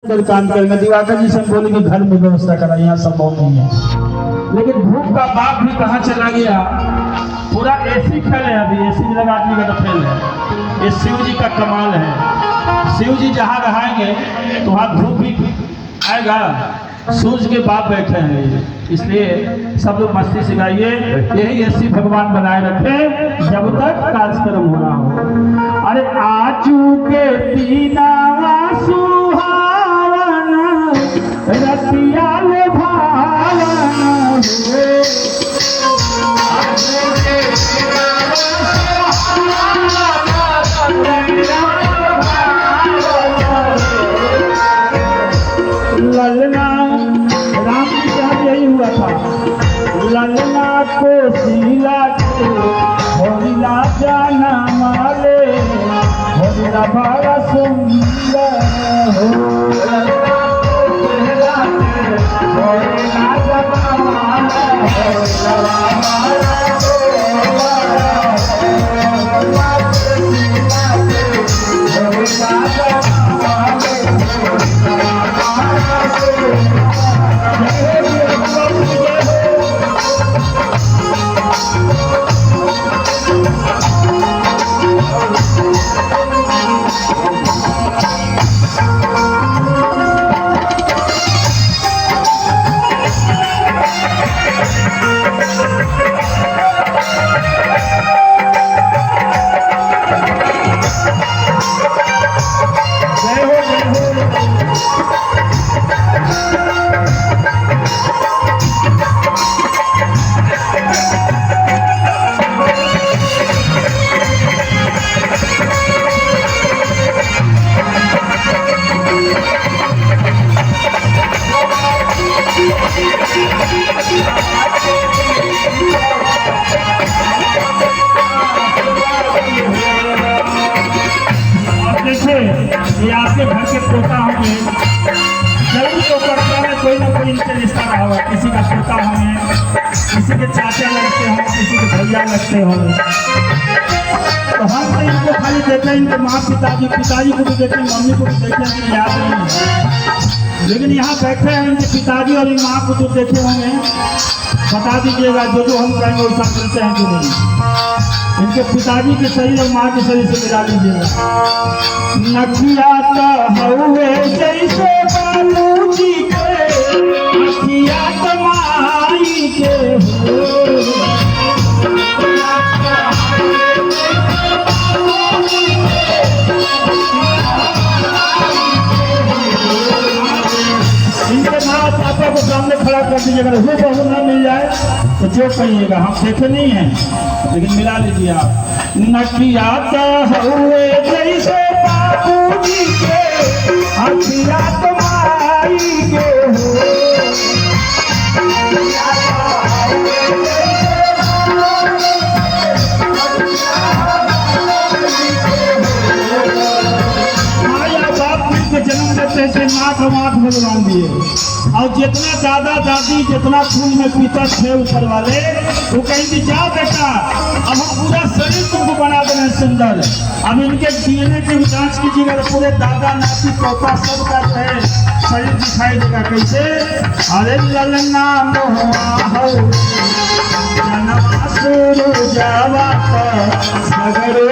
काम करेंगे। दिवाकर जी से बोले कि घर में व्यवस्था करा, यहाँ संभव नहीं है। लेकिन भूख का बाप भी कहाँ चला गया। पूरा एसी फेल है, अभी एसी में लगा आदमी का तो फेल है। ये शिव जी का कमाल है। शिव जी जहाँ रहेंगे तो वहाँ धूप भी आएगा। सूरज के बाप बैठे हैं, इसलिए सब लोग मस्ती सिखाइए। यही एसी भगवान बनाए रखे जब तक कार्यक्रम हो रहा हो। अरे आजू के पीना रतिया ले भावना ललना राम जी का यही हुआ था। ललना को शीला को होलिला जाना माले होलिला बड़ा सुंदर हो। ये आपके घर के पोता होंगे, जरूर तो पड़ता है कोई ना कोई इनसे रिश्ता रहा होगा। किसी का पोता होंगे, किसी के चाचा लगते होंगे, किसी के भैया लगते होंगे। तो हम तो इनको खाली देखें, इनके माँ पिताजी को भी देखें, मम्मी को भी देखें, लेकिन याद नहीं है। लेकिन यहाँ बैठे हैं इनके पिताजी और इन माँ को जो देखे होंगे, बता दीजिएगा जो हम कहेंगे वैसा करते हैं कि नहीं। इनके पिताजी के शरीर और माँ के शरीर से मिला लीजिएगा। नखिया तो हुए जैसे बालू जी के, नखिया तो माई के हो। इनके माँ पापा को सामने खड़ा कर दीजिएगा। वो बहू ना मिल जाए तो जो कहिएगा, हम देखे नहीं हैं लेकिन मिला लीजिए आप। नकिया तो हुए जैसे बाबू जी के, हथिया तुम्हारी के हो। माया बाप के जन्म देते से नाक भगवान दिए। और जितना दादा दादी जितना खून में पीता थे ऊपर वाले, वो कहेंगे जा बेटा अब हम पूरा शरीर तुमको बना देना सुंदर। अब इनके डीएनए की जांच कीजिएगा तो पूरे दादा नाती पोता सब का शरीर दिखाई देगा। कैसे? अरे ललना मोहवा हो जनवा शुरू जावा सगरो